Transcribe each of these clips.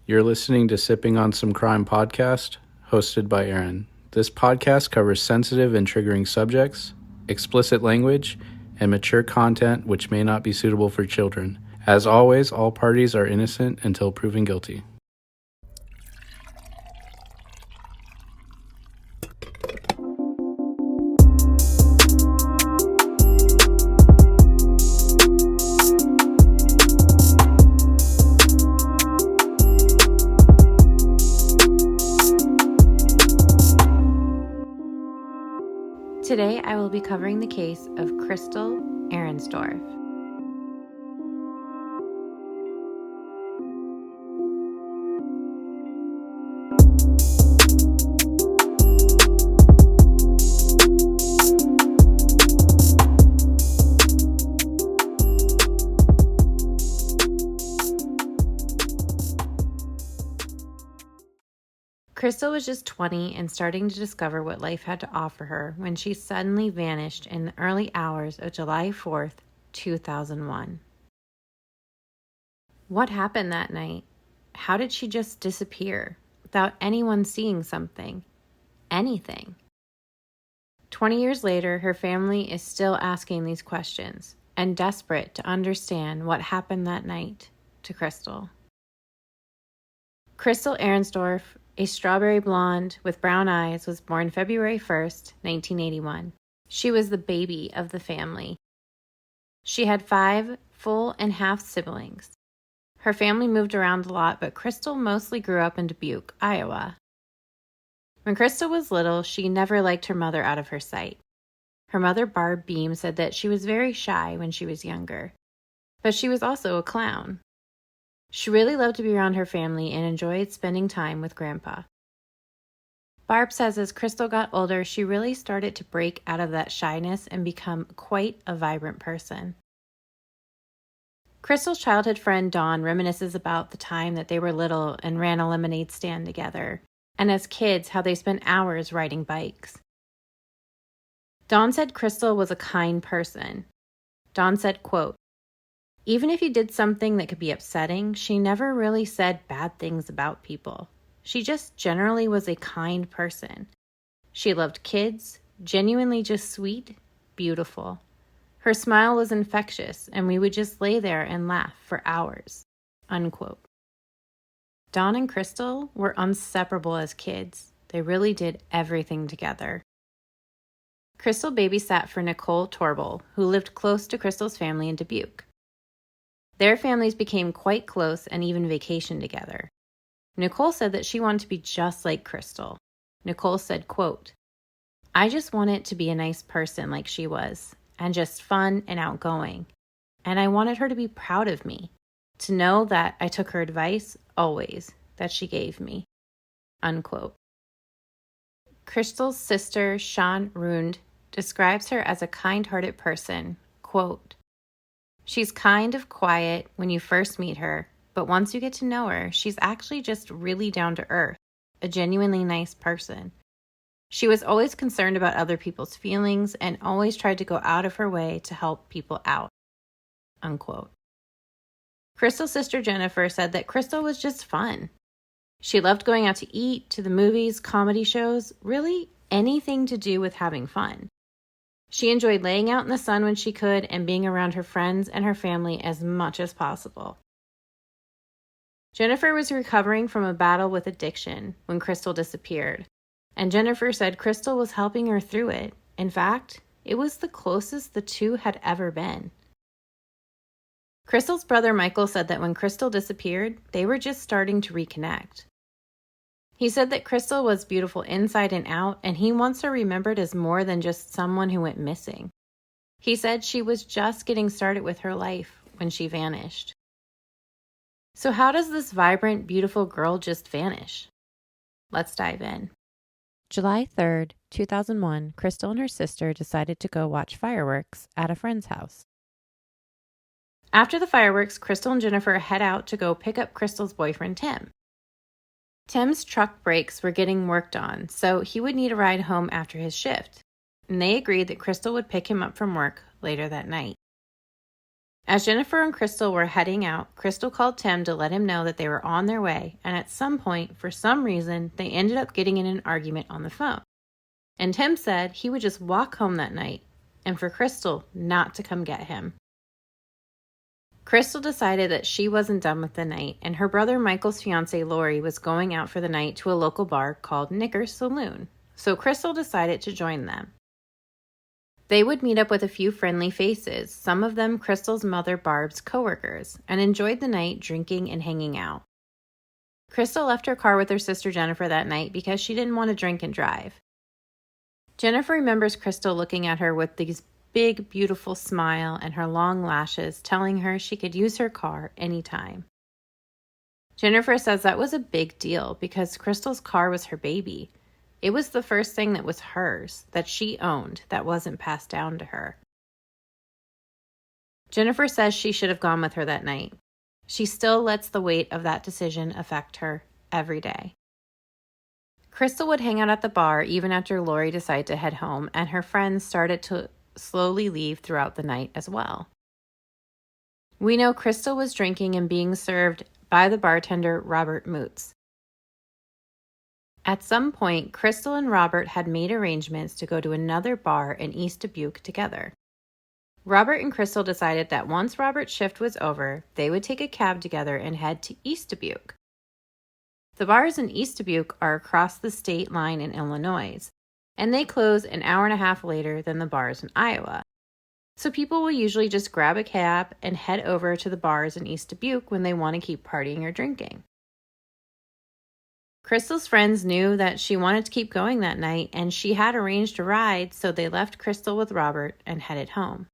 You're listening to Sipping on Some Crime podcast, hosted by Aaron. This podcast covers sensitive and triggering subjects, explicit language, and mature content which may not be suitable for children. As always, all parties are innocent until proven guilty. Today, I will be covering the case of Crystal Arensdorf. Crystal was just 20 and starting to discover what life had to offer her when she suddenly vanished in the early hours of July 4th, 2001. What happened that night? How did she just disappear without anyone seeing something? Anything? 20 years later, her family is still asking these questions and desperate to understand what happened that night to Crystal. Crystal Arensdorf, a strawberry blonde with brown eyes, was born February 1st, 1981. She was the baby of the family. She had 5 full and half siblings. Her family moved around a lot, but Crystal mostly grew up in Dubuque, Iowa. When Crystal was little, she never liked her mother out of her sight. Her mother, Barb Beam, said that she was very shy when she was younger, but she was also a clown. She really loved to be around her family and enjoyed spending time with Grandpa. Barb says as Crystal got older, she really started to break out of that shyness and become quite a vibrant person. Crystal's childhood friend Dawn reminisces about the time that they were little and ran a lemonade stand together, and as kids, how they spent hours riding bikes. Dawn said Crystal was a kind person. Dawn said, quote, "Even if you did something that could be upsetting, she never really said bad things about people. She just generally was a kind person. She loved kids, genuinely just sweet, beautiful. Her smile was infectious, and we would just lay there and laugh for hours." Unquote. Dawn and Crystal were inseparable as kids. They really did everything together. Crystal babysat for Nicole Torble, who lived close to Crystal's family in Dubuque. Their families became quite close and even vacationed together. Nicole said that she wanted to be just like Crystal. Nicole said, quote, "I just wanted to be a nice person like she was, and just fun and outgoing. And I wanted her to be proud of me, to know that I took her advice always that she gave me." Unquote. Crystal's sister, Shawn Rund, describes her as a kind-hearted person. Quote, "She's kind of quiet when you first meet her, but once you get to know her, she's actually just really down to earth, a genuinely nice person. She was always concerned about other people's feelings and always tried to go out of her way to help people out." Unquote. Crystal's sister Jennifer said that Crystal was just fun. She loved going out to eat, to the movies, comedy shows, really anything to do with having fun. She enjoyed laying out in the sun when she could and being around her friends and her family as much as possible. Jennifer was recovering from a battle with addiction when Crystal disappeared, and Jennifer said Crystal was helping her through it. In fact, it was the closest the two had ever been. Crystal's brother Michael said that when Crystal disappeared, they were just starting to reconnect. He said that Crystal was beautiful inside and out, and he wants her remembered as more than just someone who went missing. He said she was just getting started with her life when she vanished. So how does this vibrant, beautiful girl just vanish? Let's dive in. July 3rd, 2001, Crystal and her sister decided to go watch fireworks at a friend's house. After the fireworks, Crystal and Jennifer head out to go pick up Crystal's boyfriend, Tim. Tim's truck brakes were getting worked on, so he would need a ride home after his shift, and they agreed that Crystal would pick him up from work later that night. As Jennifer and Crystal were heading out, Crystal called Tim to let him know that they were on their way, and at some point, for some reason, they ended up getting in an argument on the phone. And Tim said he would just walk home that night, and for Crystal not to come get him. Crystal decided that she wasn't done with the night, and her brother Michael's fiancée Lori was going out for the night to a local bar called Knicker Saloon, so Crystal decided to join them. They would meet up with a few friendly faces, some of them Crystal's mother Barb's coworkers, and enjoyed the night drinking and hanging out. Crystal left her car with her sister Jennifer that night because she didn't want to drink and drive. Jennifer remembers Crystal looking at her with these big, beautiful smile and her long lashes, telling her she could use her car anytime. Jennifer says that was a big deal because Crystal's car was her baby. It was the first thing that was hers, that she owned, that wasn't passed down to her. Jennifer says she should have gone with her that night. She still lets the weight of that decision affect her every day. Crystal would hang out at the bar even after Lori decided to head home, and her friends started to slowly leave throughout the night as well. We know Crystal was drinking and being served by the bartender Robert Moots. At some point, Crystal and Robert had made arrangements to go to another bar in East Dubuque together. Robert and Crystal decided that once Robert's shift was over, they would take a cab together and head to East Dubuque. The bars in East Dubuque are across the state line in Illinois, and they close an hour and a half later than the bars in Iowa. So people will usually just grab a cab and head over to the bars in East Dubuque when they want to keep partying or drinking. Crystal's friends knew that she wanted to keep going that night, and she had arranged a ride, so they left Crystal with Robert and headed home.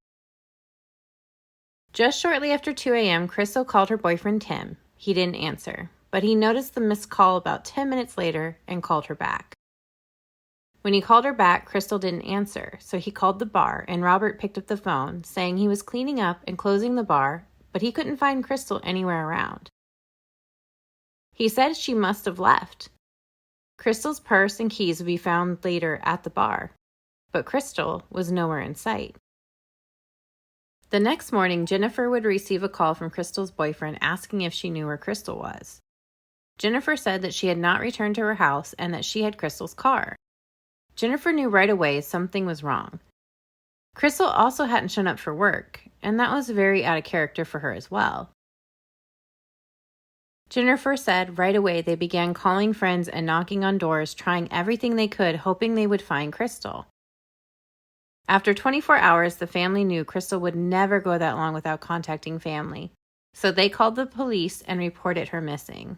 Just shortly after 2 a.m., Crystal called her boyfriend Tim. He didn't answer, but he noticed the missed call about 10 minutes later and called her back. When he called her back, Crystal didn't answer, so he called the bar, and Robert picked up the phone, saying he was cleaning up and closing the bar, but he couldn't find Crystal anywhere around. He said she must have left. Crystal's purse and keys would be found later at the bar, but Crystal was nowhere in sight. The next morning, Jennifer would receive a call from Crystal's boyfriend asking if she knew where Crystal was. Jennifer said that she had not returned to her house and that she had Crystal's car. Jennifer knew right away something was wrong. Crystal also hadn't shown up for work, and that was very out of character for her as well. Jennifer said right away they began calling friends and knocking on doors, trying everything they could, hoping they would find Crystal. After 24 hours, the family knew Crystal would never go that long without contacting family, so they called the police and reported her missing.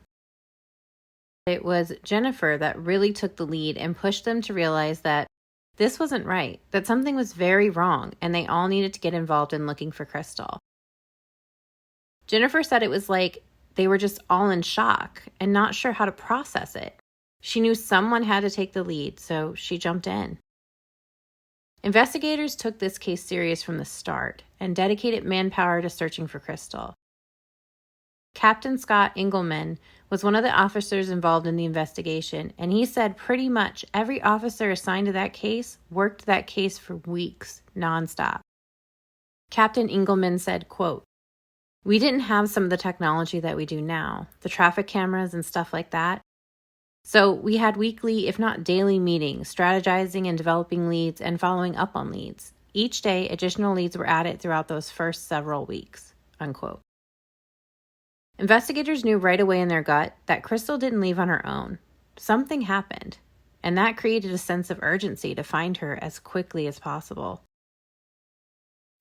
It was Jennifer that really took the lead and pushed them to realize that this wasn't right, that something was very wrong, and they all needed to get involved in looking for Crystal. Jennifer said it was like they were just all in shock and not sure how to process it. She knew someone had to take the lead, so she jumped in. Investigators took this case serious from the start and dedicated manpower to searching for Crystal. Captain Scott Engelman was one of the officers involved in the investigation, and he said pretty much every officer assigned to that case worked that case for weeks, nonstop. Captain Engelman said, quote, "We didn't have some of the technology that we do now, the traffic cameras and stuff like that. So we had weekly, if not daily meetings, strategizing and developing leads and following up on leads. Each day, additional leads were added throughout those first several weeks," unquote. Investigators knew right away in their gut that Crystal didn't leave on her own. Something happened, and that created a sense of urgency to find her as quickly as possible.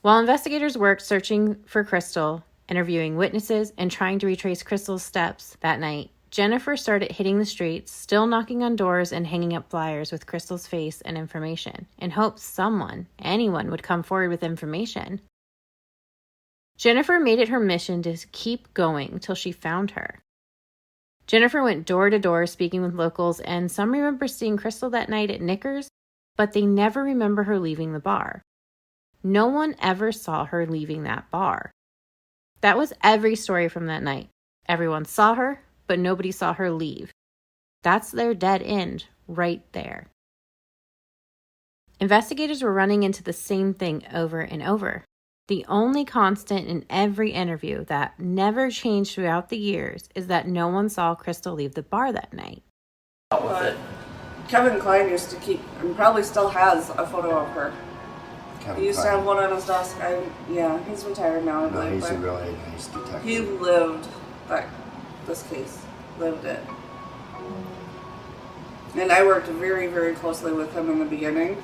While investigators worked searching for Crystal, interviewing witnesses, and trying to retrace Crystal's steps that night, Jennifer started hitting the streets, still knocking on doors and hanging up flyers with Crystal's face and information, in hopes someone, anyone, would come forward with information. Jennifer made it her mission to keep going till she found her. Jennifer went door to door speaking with locals, and some remember seeing Crystal that night at Knicker's, but they never remember her leaving the bar. No one ever saw her leaving that bar. That was every story from that night. Everyone saw her, but nobody saw her leave. That's their dead end right there. Investigators were running into the same thing over and over. The only constant in every interview that never changed throughout the years is that no one saw Crystal leave the bar that night. But Kevin Klein used to keep, and probably still has, a photo of her. He used to have one on his desk. He's retired now. No, he's a really nice detective. He lived this case. Lived it. And I worked very, very closely with him in the beginning.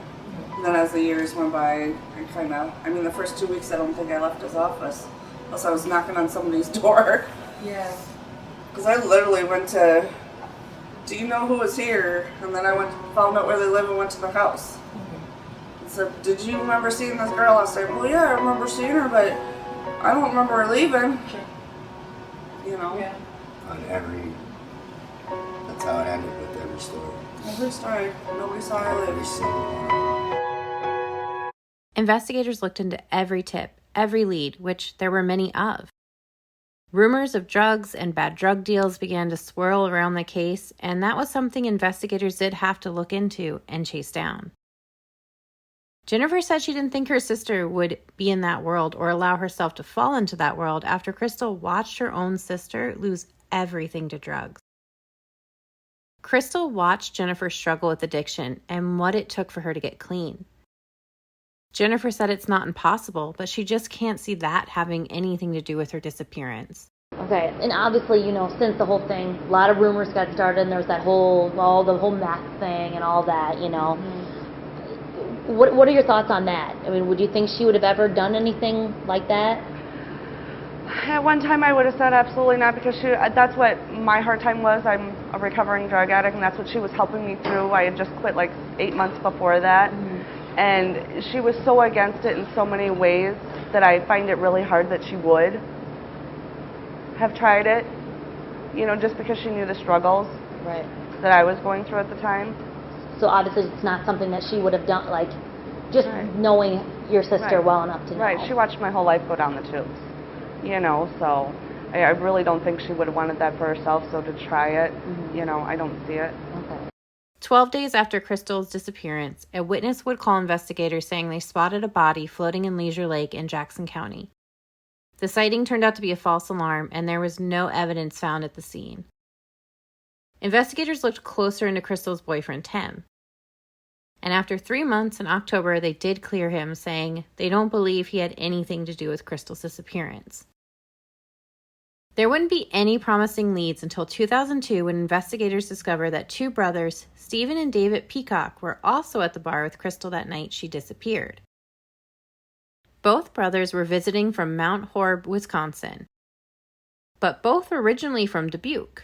And then as the years went by, the first 2 weeks I don't think I left his office. Unless I was knocking on somebody's door. Yeah. Because I literally went to, do you know who was here? And then I found out where they live and went to their house. And said, did you remember seeing this girl last night? Well, yeah, I remember seeing her, but I don't remember her leaving. Sure. You know? Yeah. That's how it ended with every story. Every story. Nobody saw her leave. Every single one. Investigators looked into every tip, every lead, which there were many of. Rumors of drugs and bad drug deals began to swirl around the case, and that was something investigators did have to look into and chase down. Jennifer said she didn't think her sister would be in that world or allow herself to fall into that world after Crystal watched her own sister lose everything to drugs. Crystal watched Jennifer struggle with addiction and what it took for her to get clean. Jennifer said it's not impossible, but she just can't see that having anything to do with her disappearance. Okay, and obviously, since the whole thing, a lot of rumors got started, and there was that whole meth thing and all that, Mm-hmm. What are your thoughts on that? I mean, would you think she would have ever done anything like that? At one time I would have said absolutely not, because that's what my hard time was. I'm a recovering drug addict, and that's what she was helping me through. I had just quit like 8 months before that. Mm-hmm. And she was so against it in so many ways that I find it really hard that she would have tried it, just because she knew the struggles right. that I was going through at the time. So obviously it's not something that she would have done, like, just right. knowing your sister right. well enough to know. Right, she watched my whole life go down the tubes, so I really don't think she would have wanted that for herself, so to try it, mm-hmm. I don't see it. Okay. 12 days after Crystal's disappearance, a witness would call investigators saying they spotted a body floating in Leisure Lake in Jackson County. The sighting turned out to be a false alarm, and there was no evidence found at the scene. Investigators looked closer into Crystal's boyfriend, Tim. And after 3 months in October, they did clear him, saying they don't believe he had anything to do with Crystal's disappearance. There wouldn't be any promising leads until 2002 when investigators discovered that two brothers, Stephen and David Peacock, were also at the bar with Crystal that night she disappeared. Both brothers were visiting from Mount Horeb, Wisconsin, but both were originally from Dubuque.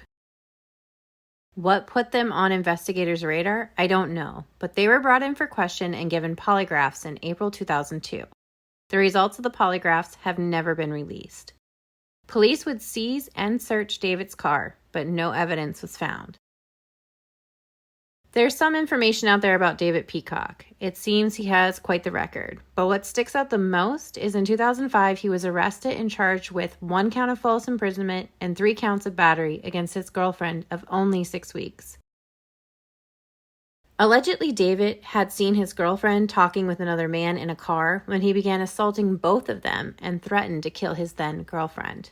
What put them on investigators' radar? I don't know, but they were brought in for question and given polygraphs in April 2002. The results of the polygraphs have never been released. Police would seize and search David's car, but no evidence was found. There's some information out there about David Peacock. It seems he has quite the record, but what sticks out the most is in 2005 he was arrested and charged with 1 count of false imprisonment and 3 counts of battery against his girlfriend of only 6 weeks. Allegedly, David had seen his girlfriend talking with another man in a car when he began assaulting both of them and threatened to kill his then-girlfriend.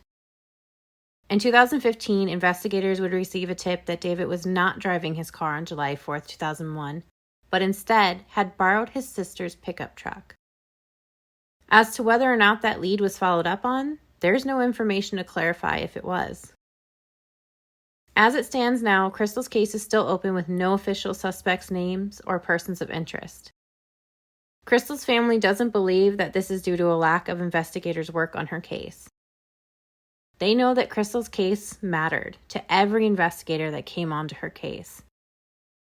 In 2015, investigators would receive a tip that David was not driving his car on July 4, 2001, but instead had borrowed his sister's pickup truck. As to whether or not that lead was followed up on, there's no information to clarify if it was. As it stands now, Crystal's case is still open with no official suspects' names or persons of interest. Crystal's family doesn't believe that this is due to a lack of investigators' work on her case. They know that Crystal's case mattered to every investigator that came onto her case.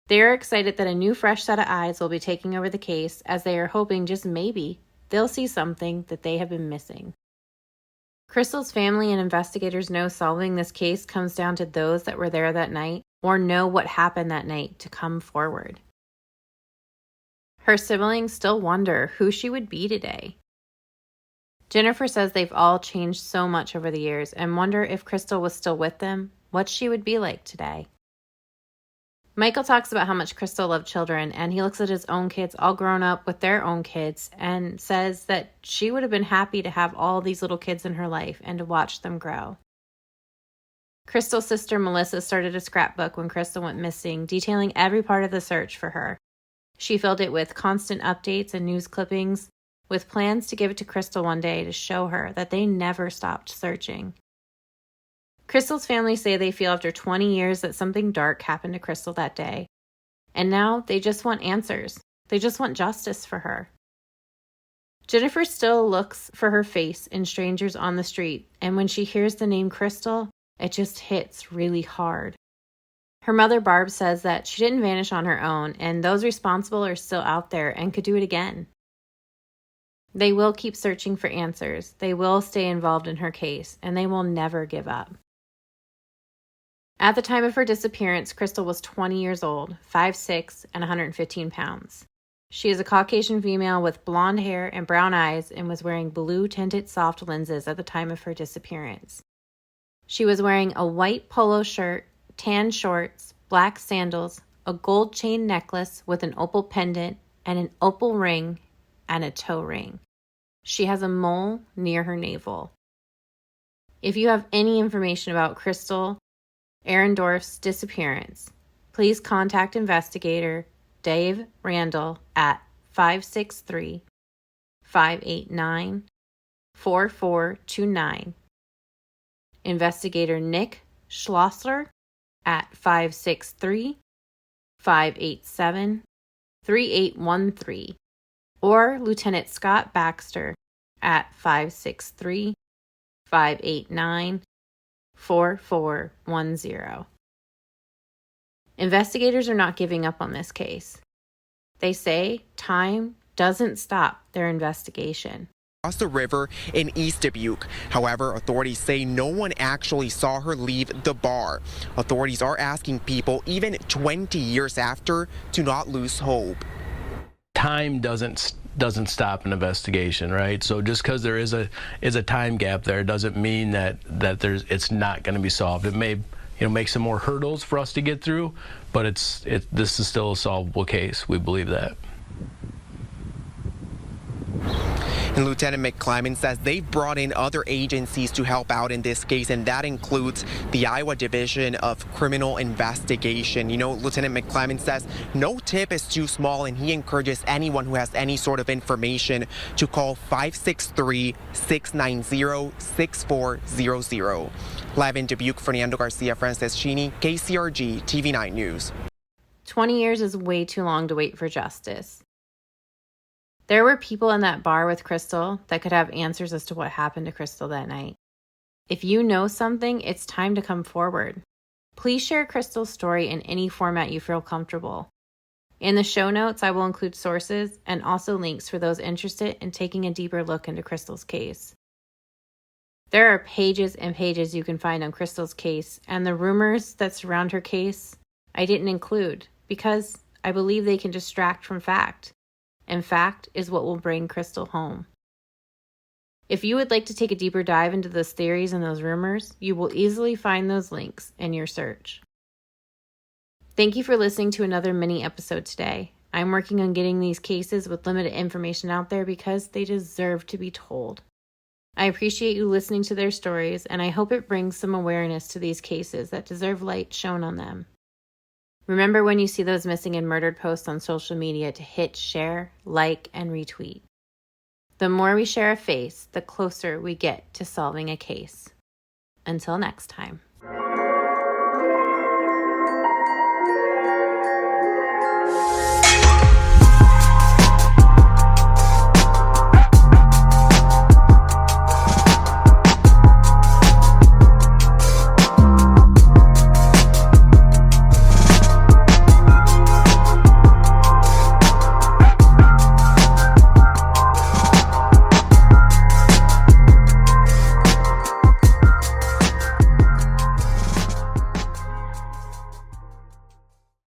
They are excited that a new fresh set of eyes will be taking over the case, as they are hoping just maybe they'll see something that they have been missing. Crystal's family and investigators know solving this case comes down to those that were there that night or know what happened that night to come forward. Her siblings still wonder who she would be today. Jennifer says they've all changed so much over the years and wonder if Crystal was still with them, what she would be like today. Michael talks about how much Crystal loved children, and he looks at his own kids all grown up with their own kids and says that she would have been happy to have all these little kids in her life and to watch them grow. Crystal's sister Melissa started a scrapbook when Crystal went missing, detailing every part of the search for her. She filled it with constant updates and news clippings, with plans to give it to Crystal one day to show her that they never stopped searching. Crystal's family say they feel after 20 years that something dark happened to Crystal that day. And now they just want answers. They just want justice for her. Jennifer still looks for her face in strangers on the street, and when she hears the name Crystal, it just hits really hard. Her mother, Barb, says that she didn't vanish on her own, and those responsible are still out there and could do it again. They will keep searching for answers. They will stay involved in her case, and they will never give up. At the time of her disappearance, Crystal was 20 years old, 5'6", and 115 pounds. She is a Caucasian female with blonde hair and brown eyes and was wearing blue-tinted soft lenses at the time of her disappearance. She was wearing a white polo shirt, tan shorts, black sandals, a gold chain necklace with an opal pendant, and an opal ring and a toe ring. She has a mole near her navel. If you have any information about Crystal Arensdorf's disappearance, please contact investigator Dave Randall at 563-589-4429, investigator Nick Schlosser at 563-587-3813, or Lieutenant Scott Baxter at 563-589-4410. Investigators are not giving up on this case. They say time doesn't stop their investigation. Across the river in East Dubuque. However, authorities say no one actually saw her leave the bar. Authorities are asking people, even 20 years after, to not lose hope. Time doesn't stop an investigation, right? So just because there is a time gap there doesn't mean that it's not going to be solved. It may make some more hurdles for us to get through, but this is still a solvable case. We believe that. And Lieutenant McClymon says they've brought in other agencies to help out in this case, and that includes the Iowa Division of Criminal Investigation. Lieutenant McClymon says no tip is too small, and he encourages anyone who has any sort of information to call 563-690-6400. Live in Dubuque, Fernando Garcia, Francis Cheney, KCRG TV9 News. 20 years is way too long to wait for justice. There were people in that bar with Crystal that could have answers as to what happened to Crystal that night. If you know something, it's time to come forward. Please share Crystal's story in any format you feel comfortable. In the show notes, I will include sources and also links for those interested in taking a deeper look into Crystal's case. There are pages and pages you can find on Crystal's case, and the rumors that surround her case I didn't include because I believe they can distract from fact. And fact is what will bring Crystal home. If you would like to take a deeper dive into those theories and those rumors, you will easily find those links in your search. Thank you for listening to another mini episode today. I'm working on getting these cases with limited information out there because they deserve to be told. I appreciate you listening to their stories, and I hope it brings some awareness to these cases that deserve light shown on them. Remember when you see those missing and murdered posts on social media to hit share, like, and retweet. The more we share a face, the closer we get to solving a case. Until next time.